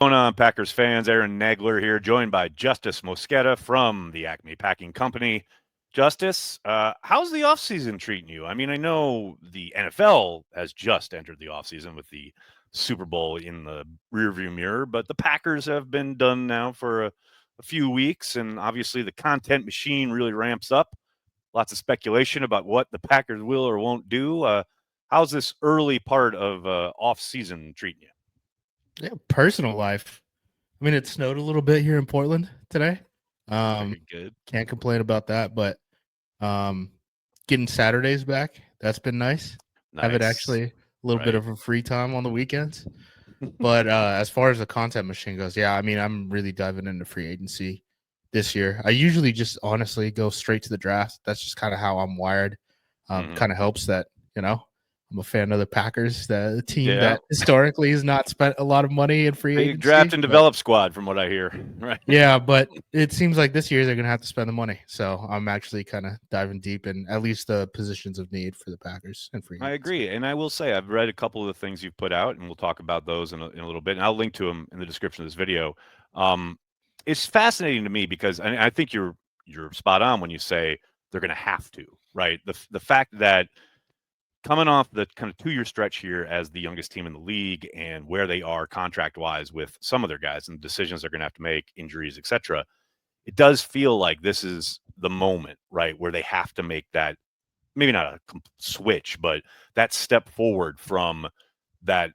Going on, Packers fans? Aaron Nagler here, joined by Justis Mosqueda from the ACME Packing Company. Justis, how's the offseason treating you? I mean, I know the NFL has just entered the offseason with the Super Bowl in the rearview mirror, but the Packers have been done now for a few weeks, and obviously the content machine really ramps up. Lots of speculation about what the Packers will or won't do. How's this early part of off-season treating you? Yeah, personal life. I mean, it snowed a little bit here in Portland today. Um, Very good. can't complain about that, but um, getting Saturdays back, that's been nice. Having Nice. actually a little bit Right. of a free time on the weekends. But as far as the content machine goes, yeah, I mean, I'm really diving into free agency this year. I usually just honestly go straight to the draft. That's just kind of how I'm wired. Mhm. Kind of helps that, I'm a fan of the Packers, the team Yeah. that historically has not spent a lot of money in free Big draft agency. and But develop squad from what I hear. Right. yeah, but it seems like this year they're going to have to spend the money. So I'm actually kind of diving deep in at least the positions of need for the Packers and free I agency. agree. And I will say I've read a couple of the things you've put out, and we'll talk about those in a little bit. And I'll link to them in the description of this video. Um, it's fascinating to me because I think you're spot on when you say they're going to have to, right? The fact that coming off the kind of 2-year stretch here as the youngest team in the league and where they are contract wise with some of their guys and decisions they're going to have to make, injuries, etc. It does feel like this is the moment, right, where they have to make that, maybe not a switch, but that step forward from that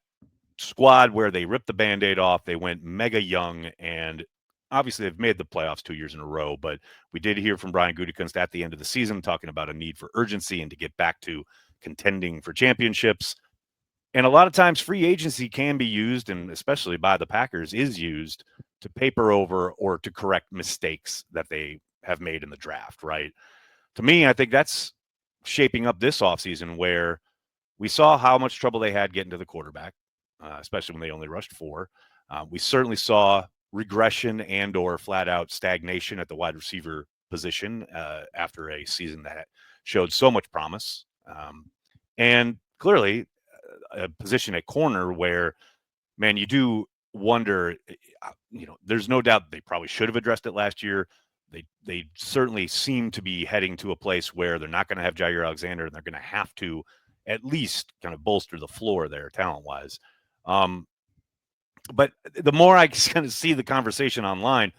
squad where they ripped the Band-Aid off. They went mega young, and obviously they've made the playoffs 2 years in a row. But we did hear from Brian Gutekunst at the end of the season talking about a need for urgency and to get back to contending for championships. And a lot of times free agency can be used, and especially by the Packers, is used to paper over or to correct mistakes that they have made in the draft, right? To me, I think that's shaping up this offseason where we saw how much trouble they had getting to the quarterback, especially when they only rushed four. We certainly saw regression and or flat out stagnation at the wide receiver position after a season that showed so much promise. And clearly a position at corner where, man, you do wonder, there's no doubt they probably should have addressed it last year. They certainly seem to be heading to a place where they're not going to have Jair Alexander, and they're going to have to at least kind of bolster the floor there talent wise. Um, but the more I kind of see the conversation online,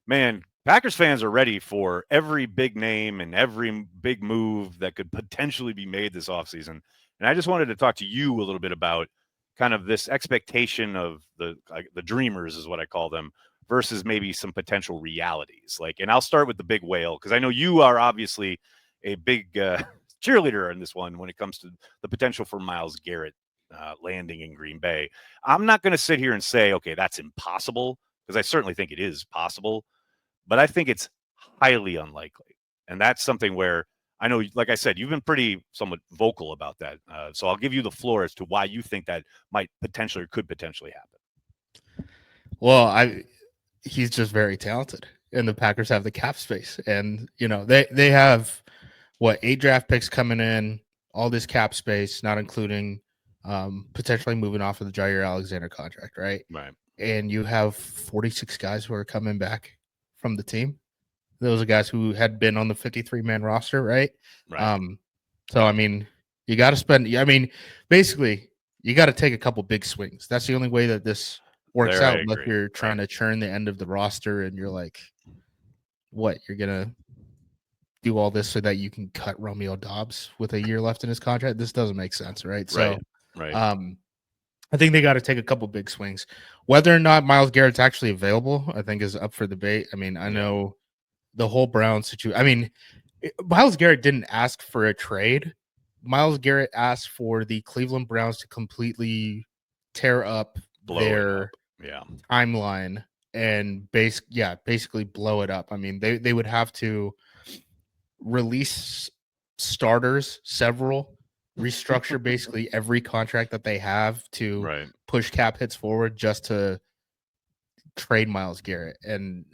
man, Packers fans are ready for every big name and every big move that could potentially be made this offseason. And I just wanted to talk to you a little bit about kind of this expectation of the dreamers is what I call them versus maybe some potential realities. Like, and I'll start with the big whale because I know you are obviously a big cheerleader in this one when it comes to the potential for Myles Garrett landing in Green Bay. I'm not going to sit here and say, okay, that's impossible because I certainly think it is possible, but I think it's highly unlikely. And that's something where I know, like I said, you've been pretty somewhat vocal about that. So I'll give you the floor as to why you think that might potentially or could potentially happen. Well, he's just very talented, and the Packers have the cap space, and they have what 8 draft picks coming in, all this cap space, not including potentially moving off of the Jair Alexander contract, right? Right. And you have 46 guys who are coming back from the team. Those are guys who had been on the 53-man roster, right? Right. Um, so I mean, you got to spend. I mean, basically, you got to take a couple big swings. That's the only way that this works There I out. Unless agree. you're Right. trying to churn the end of the roster, and you're like, what? You're gonna do all this so that you can cut Romeo Dobbs with a year left in his contract? This doesn't make sense, right? Right. So, Right. um, I think they got to take a couple big swings. Whether or not Myles Garrett's actually available, I think is up for debate. I mean, I Yeah. know the whole Brown situation. I mean, Myles Garrett didn't ask for a trade. Myles Garrett asked for the Cleveland Browns to completely tear up Blow it up. their Yeah. timeline and basically blow it up. I mean, they would have to release starters, several, restructure basically every contract that they have to Right. push cap hits forward just to trade Myles Garrett. And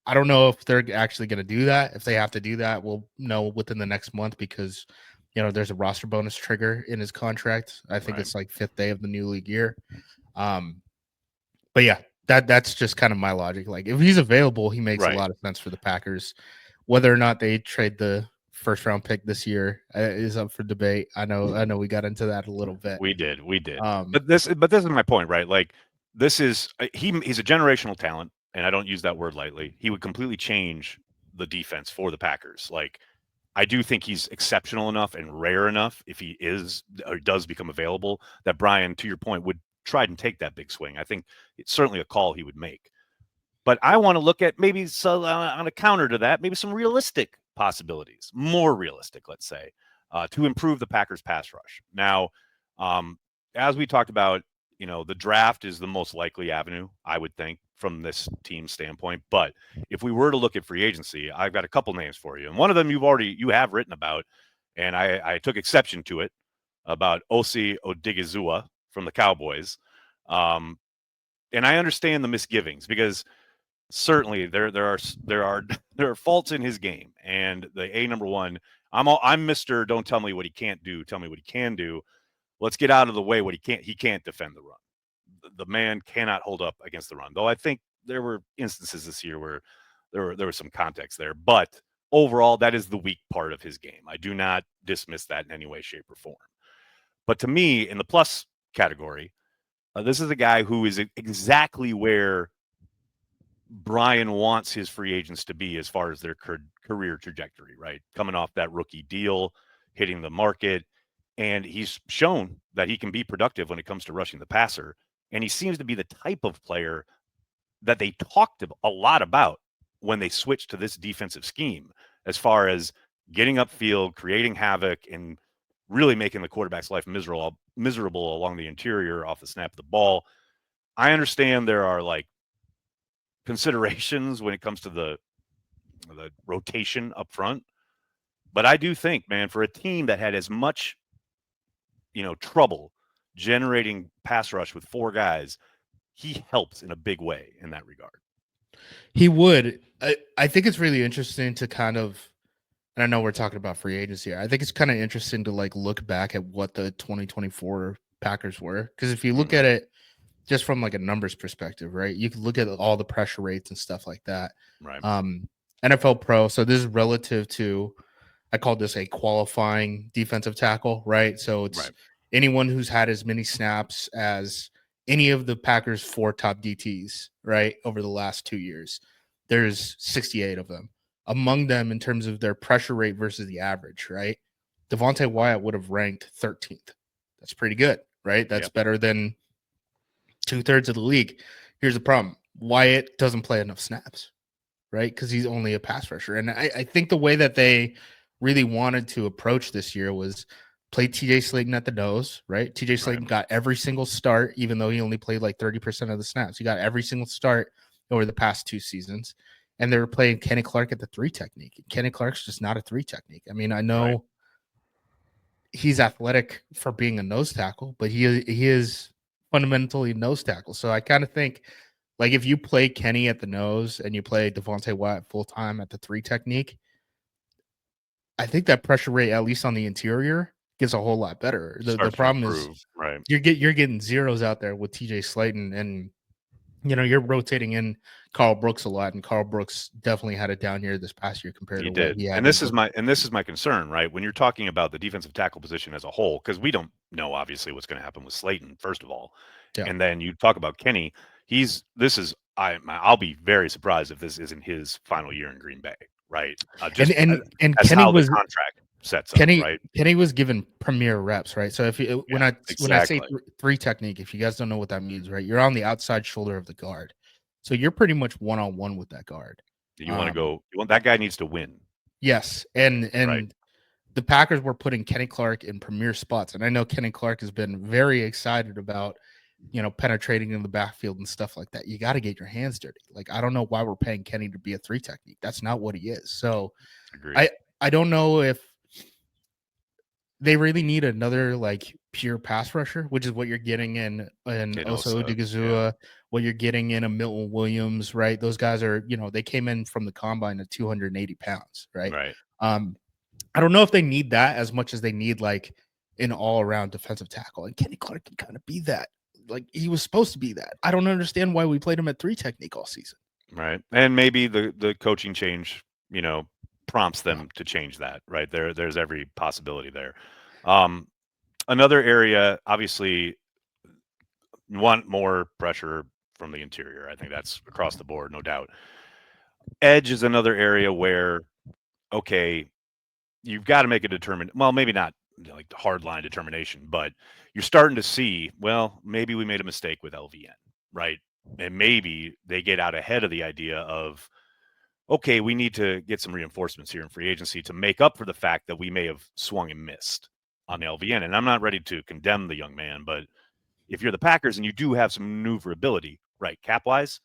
I don't know if they're actually going to do that. If they have to do that, we'll know within the next month because there's a roster bonus trigger in his contract. I think Right. it's like 5th day of the new league year. Um, But yeah, that's just kind of my logic. Like if he's available, he makes a Right. lot of sense for the Packers. Whether or not they trade the first round pick this year is up for debate. I know we got into that a little bit. We did. Um, But this is my point, right? Like this is he's a generational talent, and I don't use that word lightly. He would completely change the defense for the Packers. Like I do think he's exceptional enough and rare enough if he is or does become available that Brian, to your point, would try and take that big swing. I think it's certainly a call he would make. But I want to look at maybe on a counter to that, maybe some realistic possibilities, more realistic, let's say, to improve the Packers pass rush. Now, um, as we talked about, the draft is the most likely avenue, I would think, from this team standpoint. But if we were to look at free agency, I've got a couple names for you, and one of them you have written about, and I took exception to it about Osi Odigizua from the Cowboys. Um, and I understand the misgivings because certainly there are there are faults in his game, and the number one. I'm Mister. Don't tell me what he can't do. Tell me what he can do. Let's get out of the way. What he can't defend the run. The man cannot hold up against the run. Though I think there were instances this year where there was some context there, but overall that is the weak part of his game. I do not dismiss that in any way, shape, or form. But to me, in the plus category, this is a guy who is exactly where Brian wants his free agents to be as far as their career trajectory, right? Coming off that rookie deal, hitting the market, and he's shown that he can be productive when it comes to rushing the passer. And he seems to be the type of player that they talked a lot about when they switched to this defensive scheme, as far as getting upfield, creating havoc, and really making the quarterback's life miserable along the interior off the snap of the ball. I understand there are like considerations when it comes to the rotation up front. But I do think, man, for a team that had as much, trouble generating pass rush with four guys, he helps in a big way in that regard. he would. I think it's really interesting to kind of, and I know we're talking about free agency here. I think it's kind of interesting to like look back at what the 2024 Packers were, because if you look at it just from like a numbers perspective, right? You can look at all the pressure rates and stuff like that. Right. NFL Pro. So this is relative to, I call this a qualifying defensive tackle, right? So it's anyone who's had as many snaps as any of the Packers' 4 top DTs, right, over the last 2 years. There's 68 of them. Among them, in terms of their pressure rate versus the average, right? Devontae Wyatt would have ranked 13th. That's pretty good, right? That's better than 2/3 of the league. Here's the problem: Wyatt doesn't play enough snaps, right? Because he's only a pass rusher. And I think the way that they really wanted to approach this year was play TJ Slayton at the nose, right? TJ Slayton got every single start, even though he only played like 30% of the snaps. He got every single start over the past 2 seasons. And they were playing Kenny Clark at the 3 technique. Kenny Clark's just not a 3 technique. I mean, I know he's athletic for being a nose tackle, but he is fundamentally a nose tackle. So I kind of think, like, if you play Kenny at the nose and you play Devontae Wyatt full time at the 3 technique, I think that pressure rate, at least on the interior, gets a whole lot better. The problem is you're getting zeros out there with TJ Slayton, and you're rotating in Carl Brooks a lot, and Carl Brooks definitely had it down here this past year compared to what he had. And this is my concern, right? When you're talking about the defensive tackle position as a whole, because we don't know obviously what's going to happen with Slayton, first of all, and then you talk about Kenny. I'll be very surprised if this isn't his final year in Green Bay, right? And that's Kenny how was the contract sets up, right? Kenny was given premier reps, right? So when I say 3 technique, if you guys don't know what that means, right? You're on the outside shoulder of the guard, so you're pretty much one-on-one with that guard. You want that guy needs to win. Yes, and the Packers were putting Kenny Clark in premier spots, and I know Kenny Clark has been very excited about penetrating in the backfield and stuff like that. You got to get your hands dirty. Like, I don't know why we're paying Kenny to be a 3 technique. That's not what he is. So I don't know if they really need another like pure pass rusher, which is what you're getting in also Odigizua, what you're getting in a Milton Williams, right? Those guys are, they came in from the combine at 280 pounds, right? Right. I don't know if they need that as much as they need like an all-around defensive tackle, and Kenny Clark can kind of be that. like he was supposed to be that. I don't understand why we played him at 3 technique all season. Right. And maybe the coaching change, prompts Yeah. them to change that, right? There's every possibility there. Um, Another area, obviously, you want more pressure from the interior. I think that's across the board, no doubt. Edge is another area where, okay, you've got to make a well, maybe not like the hard line determination, but you're starting to see, well, maybe we made a mistake with LVN, right? And maybe they get out ahead of the idea of, okay, we need to get some reinforcements here in free agency to make up for the fact that we may have swung and missed on the LVN. And I'm not ready to condemn the young man, but if you're the Packers and you do have some maneuverability, right, cap wise,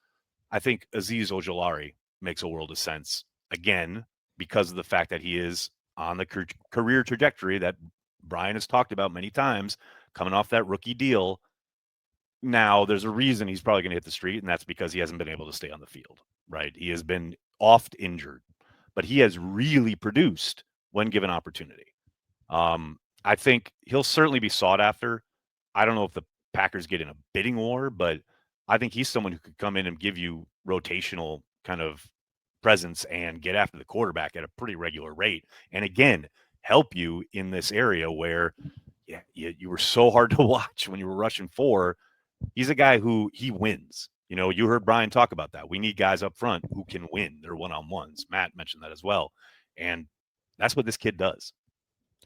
I think Azeez Ojulari makes a world of sense again because of the fact that he is on the career trajectory that Brian has talked about many times, coming off that rookie deal. Now, there's a reason he's probably going to hit the street, and that's because he hasn't been able to stay on the field, right? He has been oft injured, but he has really produced when given opportunity. I think he'll certainly be sought after. I don't know if the Packers get in a bidding war, but I think he's someone who could come in and give you rotational kind of presence and get after the quarterback at a pretty regular rate. And again, help you in this area where you were so hard to watch when you were rushing 4. He's a guy who he wins. You heard Brian talk about that. We need guys up front who can win their one-on-ones. Matt mentioned that as well. And that's what this kid does.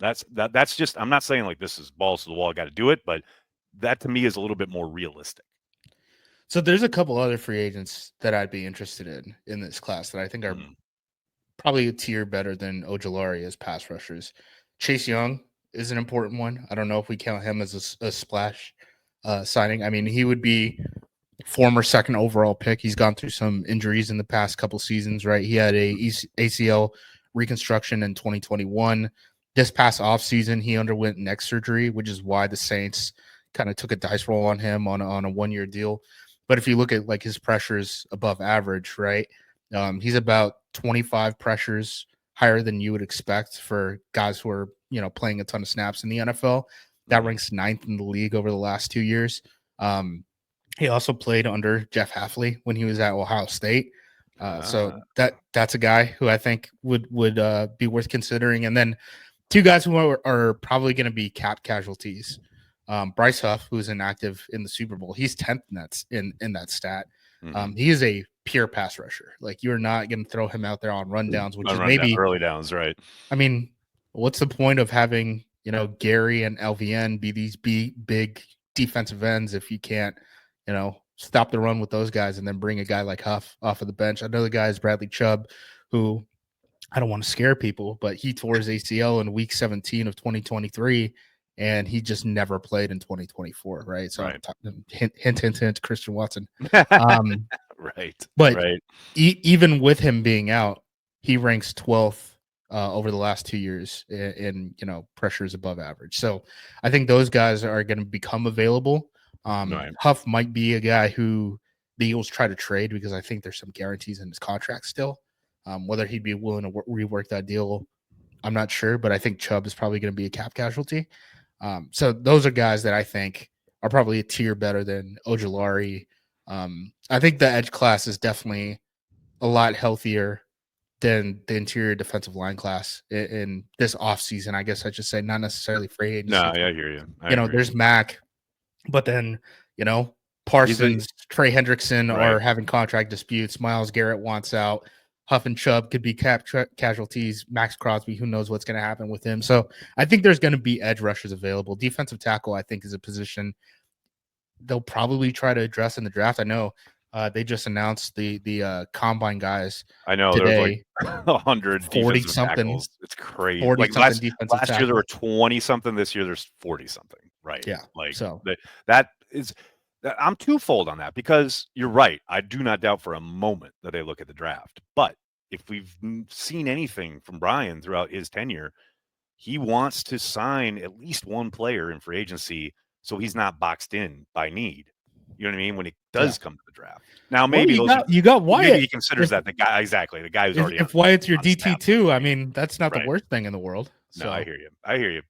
That's just, I'm not saying like this is balls to the wall, got to do it, but that to me is a little bit more realistic. So there's a couple other free agents that I'd be interested in this class that I think are probably a tier better than Ojulari as pass rushers. Chase Young is an important one. I don't know if we count him as a splash signing. I mean, he would be former second overall pick. He's gone through some injuries in the past couple seasons, right? He had a ACL reconstruction in 2021. This past offseason, he underwent neck surgery, which is why the Saints kind of took a dice roll on him on a 1-year deal. But if you look at like his pressures above average, right? He's about 25 pressures higher than you would expect for guys who are, playing a ton of snaps in the NFL. That ranks 9th in the league over the last 2 years. He also played under Jeff Hafley when he was at Ohio State. So that's a guy who I think would be worth considering. And then 2 guys who are probably going to be cap casualties. Bryce Huff, who's inactive in the Super Bowl, he's 10th in that stat. He is a pure pass rusher. Like, you're not going to throw him out there on rundowns, which is maybe early downs, right? I mean, what's the point of having Gary and LVN be these big defensive ends if you can't stop the run with those guys and then bring a guy like Huff off of the bench? Another guy is Bradley Chubb, who I don't want to scare people, but he tore his ACL in week 17 of 2023. And he just never played in 2024, right? So right. Hint, Christian Watson. Right. But right. Even with him being out, he ranks 12th over the last 2 years in pressures above average. So I think those guys are going to become available. Right. Huff might be a guy who the Eagles try to trade because I think there's some guarantees in his contract still. Whether he'd be willing to rework that deal, I'm not sure, but I think Chubb is probably going to be a cap casualty. So those are guys that I think are probably a tier better than Ojulari. I think the edge class is definitely a lot healthier than the interior defensive line class in this offseason. I guess I should say, not necessarily free agency. No, I hear you. There's Mac, but then, Parsons, Trey Hendrickson are having contract disputes. Myles Garrett wants out. Huff and Chubb could be cap casualties. Max Crosby, who knows what's going to happen with him. So I think there's going to be edge rushers available. Defensive tackle, I think, is a position they'll probably try to address in the draft. I know they just announced the combine guys. I know today, there's like 100 40 something. It's crazy. 40 like last year there were 20 something. This year there's 40 something. Right. Yeah. Like so that is. I'm twofold on that because you're right. I do not doubt for a moment that they look at the draft. But if we've seen anything from Brian throughout his tenure, he wants to sign at least one player in free agency so he's not boxed in by need. You know what I mean? When it does come to the draft. Now, maybe you got Wyatt. Maybe he considers that the guy the guy who's already. If Wyatt's your DT2, I mean, that's not the worst thing in the world. So. No, I hear you.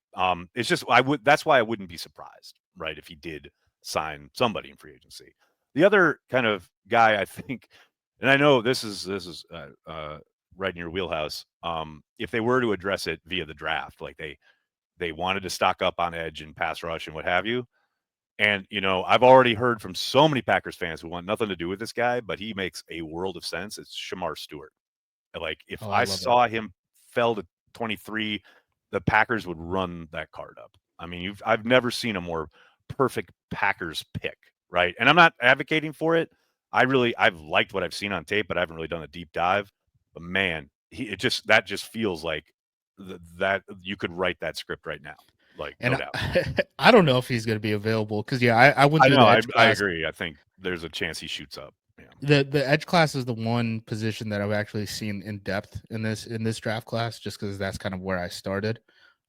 It's just that's why I wouldn't be surprised, right, if he did sign somebody in free agency. The other kind of guy I think, and I know this is right in your wheelhouse. If they were to address it via the draft, like they wanted to stock up on edge and pass rush and what have you. And I've already heard from so many Packers fans who want nothing to do with this guy, but he makes a world of sense. It's Shamar Stewart. Like if Oh, I I love it. saw him fell to 23, the Packers would run that card up. I mean, I've never seen a more perfect Packers pick, right? And I'm not advocating for it. I've liked what I've seen on tape, but I haven't really done a deep dive. But man, that just feels like that you could write that script right now, like no And doubt. I don't know if he's going to be available because I went I through know. the I edge I class. agree. I think there's a chance he shoots up. Yeah. The edge class is the one position that I've actually seen in depth in this draft class, just because that's kind of where I started.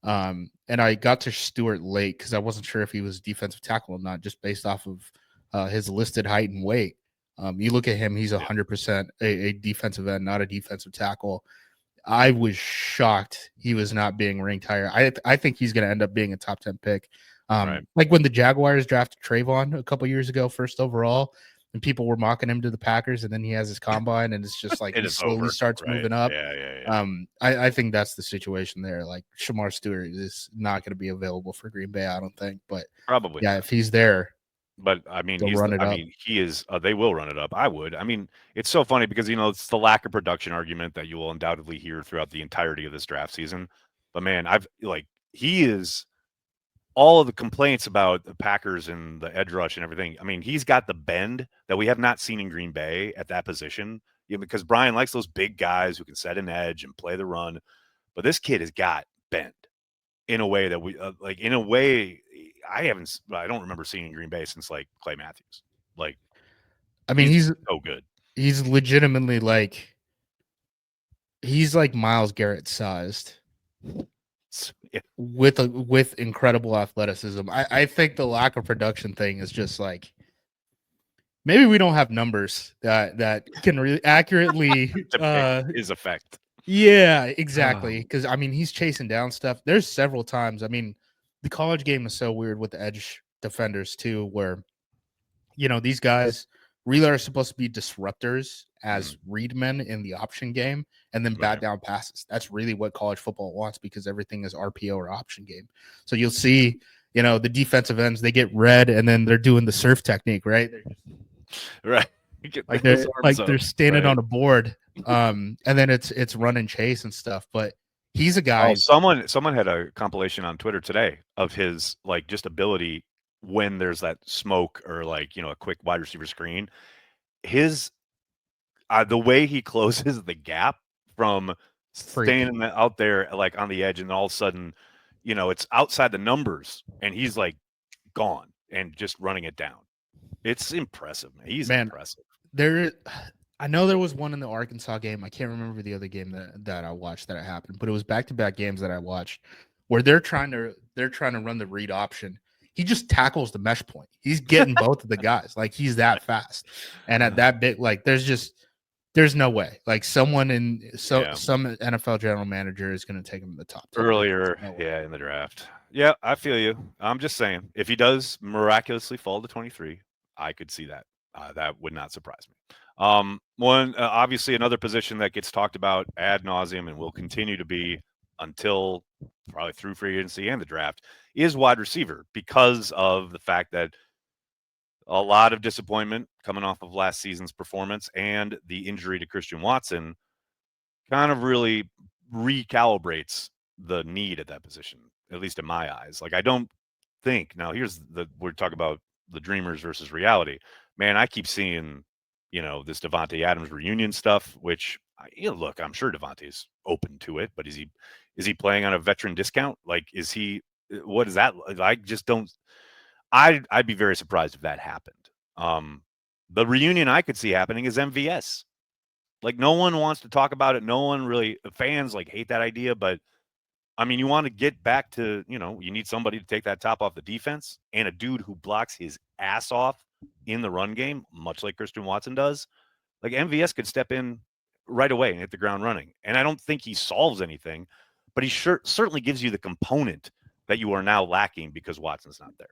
And I got to Stewart late because I wasn't sure if he was defensive tackle or not, just based off of his listed height and weight. You look at him; he's Yeah. 100% a defensive end, not a defensive tackle. I was shocked he was not being ranked higher. I think he's going to end up being a top 10 pick. Right. Like when the Jaguars drafted Trayvon a couple years ago, first overall, and people were mocking him to the Packers, and then he has his combine, and it's just like It he is slowly over. starts Right. moving up. Yeah. Yeah. Yeah. I think that's the situation there. Like Shamar Stewart is not going to be available for Green Bay, I don't think. But Probably yeah, not. if he's there, But I mean, they'll run it up. he is. They will run it up. I would. I mean, it's so funny because it's the lack of production argument that you will undoubtedly hear throughout the entirety of this draft season. But man, he is all of the complaints about the Packers and the edge rush and everything. I mean, he's got the bend that we have not seen in Green Bay at that position. Because Brian likes those big guys who can set an edge and play the run. But this kid has got bend in a way that in a way I don't remember seeing in Green Bay since like Clay Matthews. Like I mean, he's so good. he's legitimately he's like Myles Garrett sized. Yeah. With incredible athleticism. I think the lack of production thing is just like maybe we don't have numbers that can really accurately Depict his effect. yeah, exactly. Because I mean he's chasing down stuff. There's several times. I mean, the college game is so weird with the edge defenders too, where these guys really are supposed to be disruptors as read men in the option game and then bat Right. down passes. That's really what college football wants because everything is RPO or option game. So you'll see, the defensive ends, they get read and then they're doing the surf technique, right? Right. Like they're standing right? on a board. And then it's run and chase and stuff. But he's a guy. Oh, someone had a compilation on Twitter today of his just ability when there's that smoke or a quick wide receiver screen. His the way he closes the gap from standing out there like on the edge and all of a sudden, it's outside the numbers and he's like gone and just running it down. It's impressive, man. He's impressive. I know there was one in the Arkansas game. I can't remember the other game that I watched that happened, but it was back-to-back games that I watched where they're trying to run the read option. He just tackles the mesh point. He's getting both of the guys. Like he's that fast. And at that bit, like there's no way. Like some NFL general manager is going to take him in the top 10 earlier, in the draft. Yeah, I feel you. I'm just saying, if he does miraculously fall to 23, I could see that. That would not surprise me. Obviously another position that gets talked about ad nauseum and will continue to be until probably through free agency and the draft is wide receiver because of the fact that a lot of disappointment coming off of last season's performance and the injury to Christian Watson kind of really recalibrates the need at that position, at least in my eyes. Like I don't think now we're talking about the dreamers versus reality. Man, I keep seeing, this Devontae Adams reunion stuff, which look, I'm sure Devontae's open to it, but is he playing on a veteran discount? Like, what is that? I just don't, I'd be very surprised if that happened. The reunion I could see happening is MVS. Like no one wants to talk about it. No one really fans hate that idea, but I mean, you want to get back to, you need somebody to take that top off the defense and a dude who blocks his ass off in the run game, much like Christian Watson does. Like MVS could step in right away and hit the ground running. And I don't think he solves anything, but he certainly gives you the component that you are now lacking because Watson's not there.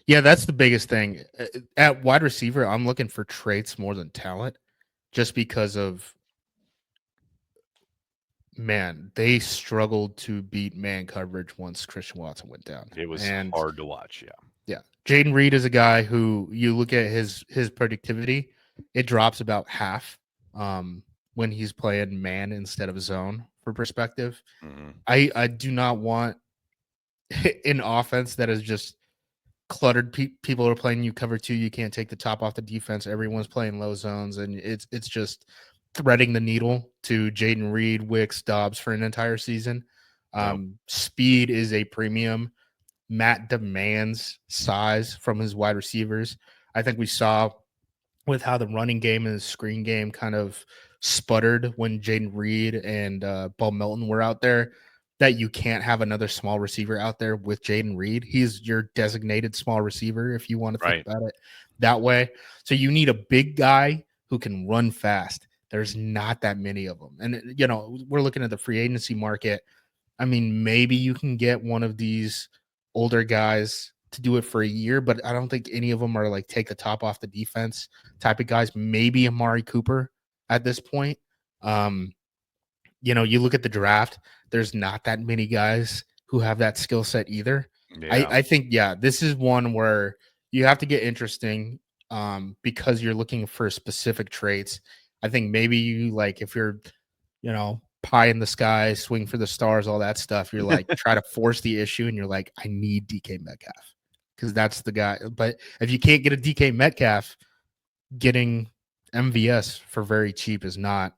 Yeah, that's the biggest thing. At wide receiver, I'm looking for traits more than talent, just because of man, they struggled to beat man coverage once Christian Watson went down. It was And hard to watch. Yeah. yeah, Jaden Reed is a guy who you look at his productivity, it drops about half when he's playing man instead of zone for perspective. Hmm. I do not want an offense that is just cluttered. People are playing you cover two. You can't take the top off the defense. Everyone's playing low zones, and it's just threading the needle to Jaden Reed, Wicks, Dobbs for an entire season. Nope. Speed is a premium. Matt demands size from his wide receivers. I think we saw with how the running game and the screen game kind of sputtered when Jaden Reed and Bo Melton were out there, that you can't have another small receiver out there with Jaden Reed. He's your designated small receiver if you want to think Right. about it that way. So you need a big guy who can run fast. There's not that many of them. And, we're looking at the free agency market. I mean, maybe you can get one of these older guys to do it for a year, but I don't think any of them are like take the top off the defense type of guys. Maybe Amari Cooper at this point. Um, you look at the draft, there's not that many guys who have that skill set either. I, Yeah. I think, yeah, this is one where you have to get interesting because you're looking for specific traits. I think maybe you like if you're, pie in the sky, swing for the stars, all that stuff. You're like try to force the issue, and you're like, I need DK Metcalf because that's the guy. But if you can't get a DK Metcalf, getting MVS for very cheap is not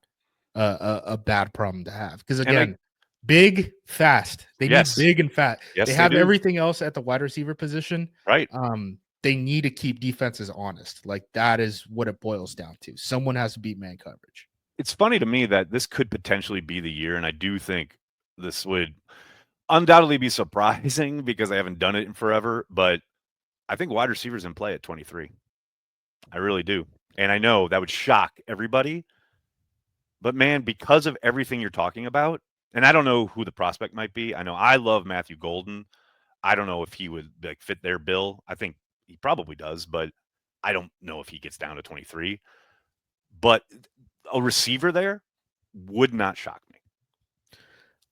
a bad problem to have. Because And again, big, fast. They need yes, big and fat. They yes, they have do. everything else at the wide receiver position. Right. They need to keep defenses honest. Like that is what it boils down to. Someone has to beat man coverage. It's funny to me that this could potentially be the year, and I do think this would undoubtedly be surprising because I haven't done it in forever. But I think wide receivers in play at 23. I really do. And I know that would shock everybody. But man, because of everything you're talking about, and I don't know who the prospect might be. I know I love Matthew Golden. I don't know if he would like fit their bill. I think he probably does, but I don't know if he gets down to 23. But a receiver there would not shock me.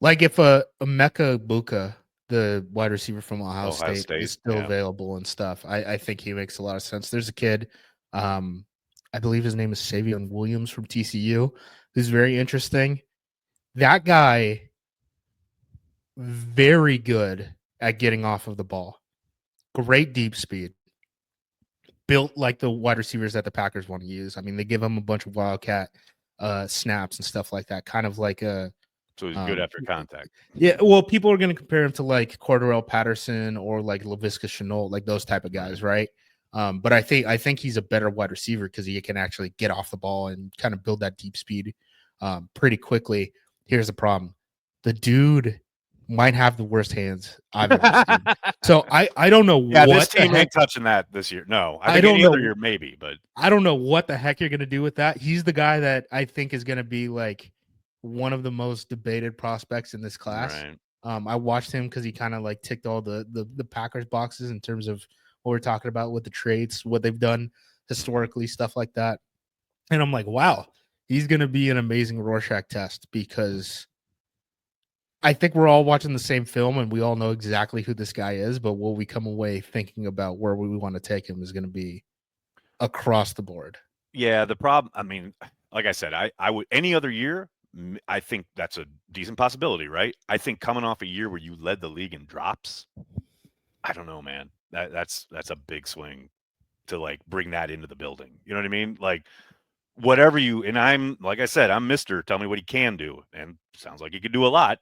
Like if a Mecca Buka, the wide receiver from Ohio Ohio State, State, is still yeah. available and stuff, I think he makes a lot of sense. There's a kid, I believe his name is Savion Williams from TCU, who's very interesting. That guy, very good at getting off of the ball. Great deep speed. Built like the wide receivers that the Packers want to use. I mean, they give him a bunch of wildcat snaps and stuff like that, kind of like a So he's good after contact. yeah, well, people are going to compare him to like Cordarrelle Patterson or like Laviska Shenault, like those type of guys, right? But I think he's a better wide receiver because he can actually get off the ball and kind of build that deep speed pretty quickly. Here's the problem: the dude might have the worst hands I've ever seen. So I don't know Yeah, this what the team heck. ain't touching that this year. No, I I think don't any other know. year maybe, but I don't know what the heck you're going to do with that. He's the guy that I think is going to be like one of the most debated prospects in this class. right. I watched him because he kind of like ticked all the Packers boxes in terms of what we're talking about with the traits, what they've done historically, stuff like that. And I'm like, wow, he's going to be an amazing Rorschach test because I think we're all watching the same film and we all know exactly who this guy is. But will we come away thinking about where we want to take him is going to be across the board. Yeah, the problem. I mean, like I said, I would any other year. I think that's a decent possibility, right? I think coming off a year where you led the league in drops, I don't know, man. That's a big swing to like bring that into the building. You know what I mean? Like whatever you and I'm like I said, I'm Mister. Tell me what he can do, and sounds like he could do a lot.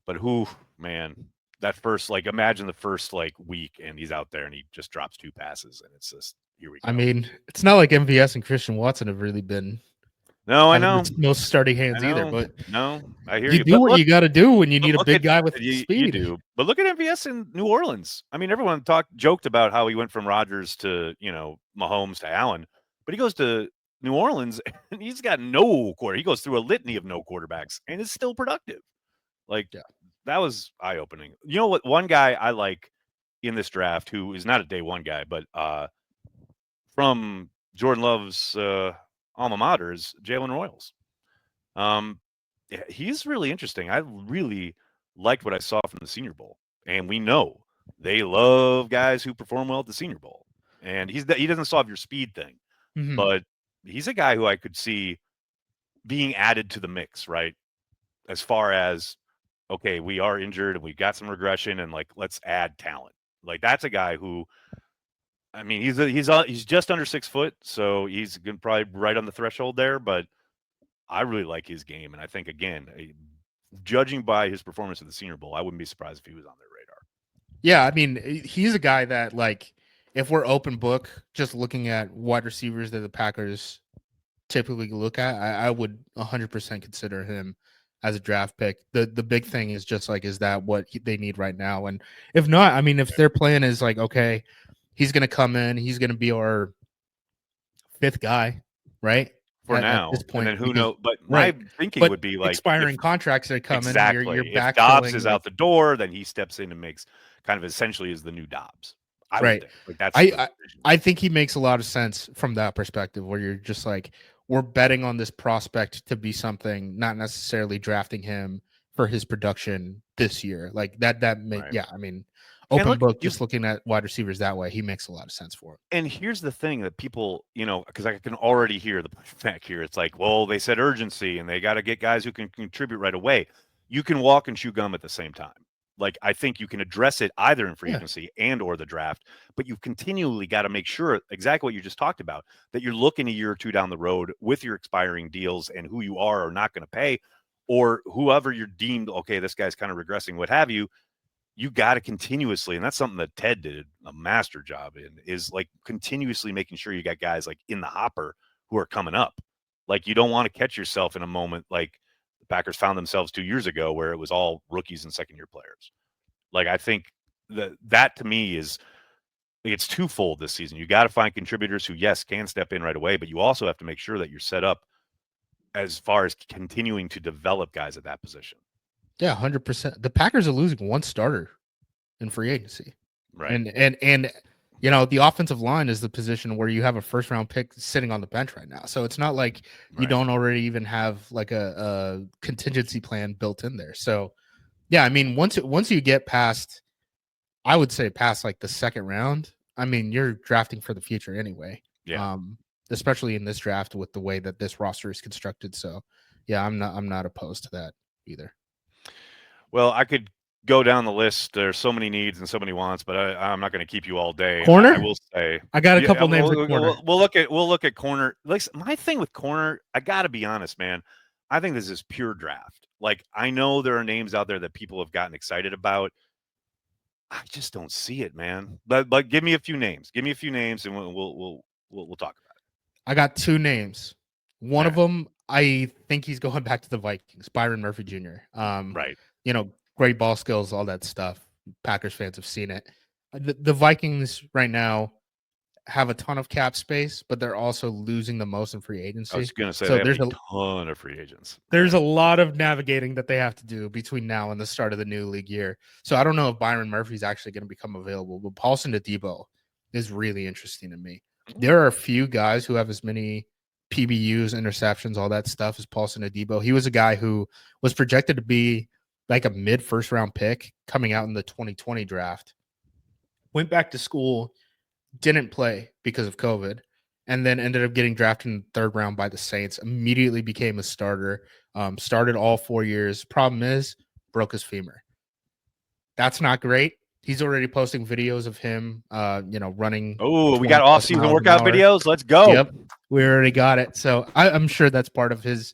But who, man, that first like imagine the first like week, and he's out there and he just drops 2 passes, and it's just here we I go. mean, it's not like MVS and Christian Watson have really been No, I having know, the most starting hands either, I know. but No, I hear you you. do But what look, you got to do when you but need a look at big guy with you speed. do. But look at MVS in New Orleans. I mean, everyone joked about how he went from Rodgers to Mahomes to Allen, but he goes to New Orleans and he's got no quarter. He goes through a litany of no quarterbacks and is still productive. Like Yeah. that was eye opening. You know what? One guy I like in this draft who is not a day one guy, but from Jordan Love's alma mater is Jalen Royals. Yeah, he's really interesting. I really liked what I saw from the Senior Bowl, and we know they love guys who perform well at the Senior Bowl. And he doesn't solve your speed thing, Mhm. but he's a guy who I could see being added to the mix, right? As far as okay, we are injured and we got some regression, and like let's add talent. Like that's a guy who, I mean, he's just under 6 foot, so he's probably right on the threshold there. But I really like his game, and I think again, judging by his performance at the Senior Bowl, I wouldn't be surprised if he was on their radar. Yeah, I mean, he's a guy that like if we're open book, just looking at wide receivers that the Packers typically look at, I would 100% consider him as a draft pick. The big thing is just like, is that what they need right now? And if not, I mean, if their plan is like, okay, he's going to come in, he's going to be our fifth guy, right? For At this now, and point, then who because knows? But my right, thinking but would be like if expiring contracts are coming, you're exactly if Dobbs backfilling is like out the door, then he steps in and makes kind of essentially is the new Dobbs. I would right. think like that's I, the I I think he makes a lot of sense from that perspective, where you're just like, we're betting on this prospect to be something, not necessarily drafting him for his production this year. Like right. yeah. I mean, And open look, book, you just looking at wide receivers that way, he makes a lot of sense for it. and here's the thing that people, because I can already hear the pushback here. It's like, well, they said urgency and they got to get guys who can contribute right away. You can walk and chew gum at the same time. Like I think you can address it either in free Yeah, agency and or the draft, but you continually got to make sure exactly what you just talked about that you're looking a year or two down the road with your expiring deals and who you are or not going to pay, or whoever you're deemed okay, this guy's kind of regressing, what have you. You got to continuously, and that's something that Ted did a master job in, is like continuously making sure you got guys like in the hopper who are coming up. Like you don't want to catch yourself in a moment like the Packers found themselves 2 years ago where it was all rookies and second year players. Like I think that to me is it's twofold this season. You got to find contributors who, yes, can step in right away, but you also have to make sure that you're set up as far as continuing to develop guys at that position. yeah, 100%. The Packers are losing one starter in free agency, Right. and the offensive line is the position where you have a first round pick sitting on the bench right now. So it's not like you Right. don't already even have like a contingency plan built in there. So yeah, I mean, once you get past, I would say past like the second round, I mean, you're drafting for the future anyway. Yeah. Especially in this draft with the way that this roster is constructed. So yeah, I'm not opposed to that either. Well, I could go down the list. There's so many needs and so many wants, but I'm not going to keep you all day. I Corner? will say, I got a yeah, couple names at corner. we'll look at corner. Like my thing with corner, I got to be honest, man. I think this is pure draft. Like I know there are names out there that people have gotten excited about. I just don't see it, man. But give me a few names. Give me a few names, and we'll talk about I got two names. it. One All of right. them, I think he's going back to the Vikings. Byron Murphy Jr. Right. Great ball skills, all that stuff. Packers fans have seen it. The Vikings right now have a ton of cap space, but they're also losing the most in free I was agency. going to say So they have there's a a ton of free agents. there's Yeah. a lot of navigating that they have to do between now and the start of the new league year. So I don't know if Byron Murphy's actually going to become available, but Paulson Adebo is really interesting to me. There are a few guys who have as many PBUs, interceptions, all that stuff as Paulson Adebo. He was a guy who was projected to be like a mid first round pick coming out in the 2020 draft. Went back to school, didn't play because of COVID, and then ended up getting drafted in the third round by the Saints. Immediately became a starter. Started all 4 years. Problem is, broke his femur. That's not great. He's already posting videos of him, running Oh, we 20 got plus off-season miles an workout hour. videos. Let's go. Yep, we already got it. So I'm sure that's part of his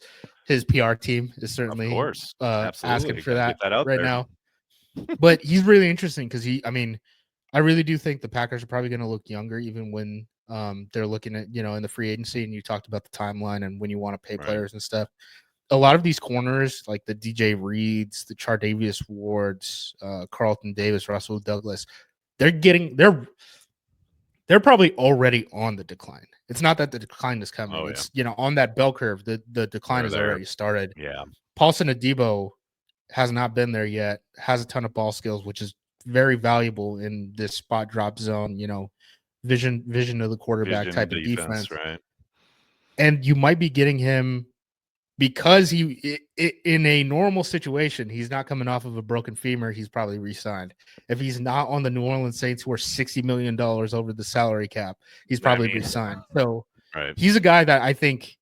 PR team is Of certainly course. asking Absolutely. for Got to get that that out right there. now. But he's really interesting because I really do think the Packers are probably going to look younger even when they're looking at, in the free agency, and you talked about the timeline and when you want to pay Right. players and stuff. A lot of these corners, like the DJ Reeds, the Chardavius Wards, Carlton Davis, Russell Douglas, they're probably already on the decline. It's not that the decline is coming. Oh, yeah. It's, on that bell curve, the decline They're has there. already started. Yeah. Paulson Adebo has not been there yet, has a ton of ball skills, which is very valuable in this spot drop zone, vision of the quarterback Vision type of defense. right? And you might be getting him because in a normal situation, he's not coming off of a broken femur. He's probably re-signed. If he's not on the New Orleans Saints, who are $60 million over the salary cap, he's probably re-signed. So right. He's a guy that I think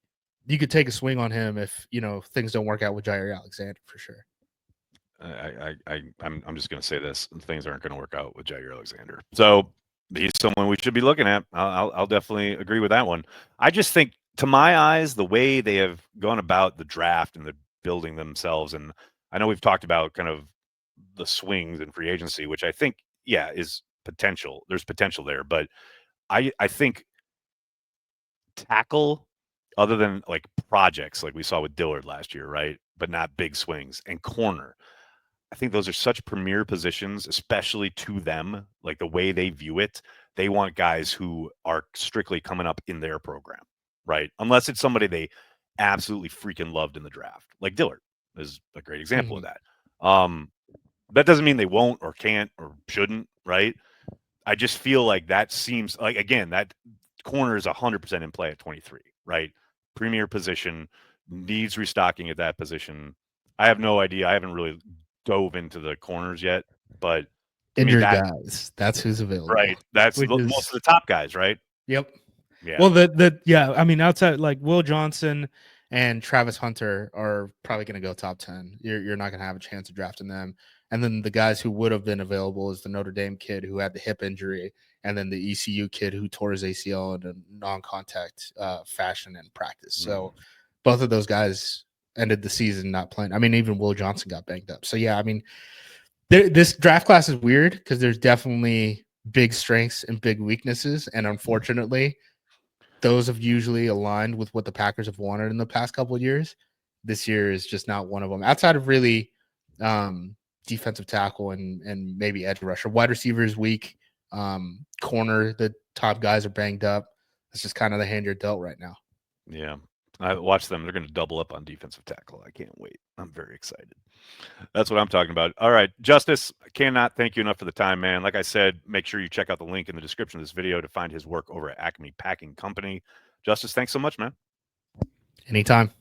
you could take a swing on him if things don't work out with Jair Alexander for sure. I'm just going to say this: things aren't going to work out with Jair Alexander. So he's someone we should be looking at. I'll definitely agree with that one. I just think, to my eyes, the way they have gone about the draft and the building themselves, and I know we've talked about kind of the swings in free agency, which I think, is potential. There's potential there, but I think tackle, other than like projects like we saw with Dillard last year, right? But not big swings, and corner. I think those are such premier positions, especially to them, like the way they view it. They want guys who are strictly coming up in their program, right? Unless it's somebody they absolutely freaking loved in the draft. Like Dillard is a great example of that. That doesn't mean they won't or can't or shouldn't, right? I just feel like that seems like, again, that corner is 100% in play at 23, right? Premier position, needs restocking at that position. I have no idea. I haven't really dove into the corners yet, but injured guys, that's who's available, right? That's most of the top guys, right? Yep. Yeah. Well, I mean, outside like Will Johnson and Travis Hunter are probably going to go top 10. You're not going to have a chance of drafting them. And then the guys who would have been available is the Notre Dame kid who had the hip injury, and then the ECU kid who tore his ACL in a non-contact fashion in practice. So both of those guys ended the season not playing. I mean, even Will Johnson got banged up. So yeah, I mean, this draft class is weird because there's definitely big strengths and big weaknesses, and unfortunately, those have usually aligned with what the Packers have wanted in the past couple of years. This year is just not one of them. Outside of really defensive tackle and maybe edge rusher, wide receiver is weak. Corner, the top guys are banged up. It's just kind of the hand you're dealt right now. Yeah. I watch them. They're going to double up on defensive tackle. I can't wait. I'm very excited. That's what I'm talking about. All right, Justis, I cannot thank you enough for the time, man. Like I said, make sure you check out the link in the description of this video to find his work over at ACME Packing Company. Justis, thanks so much, man. Anytime.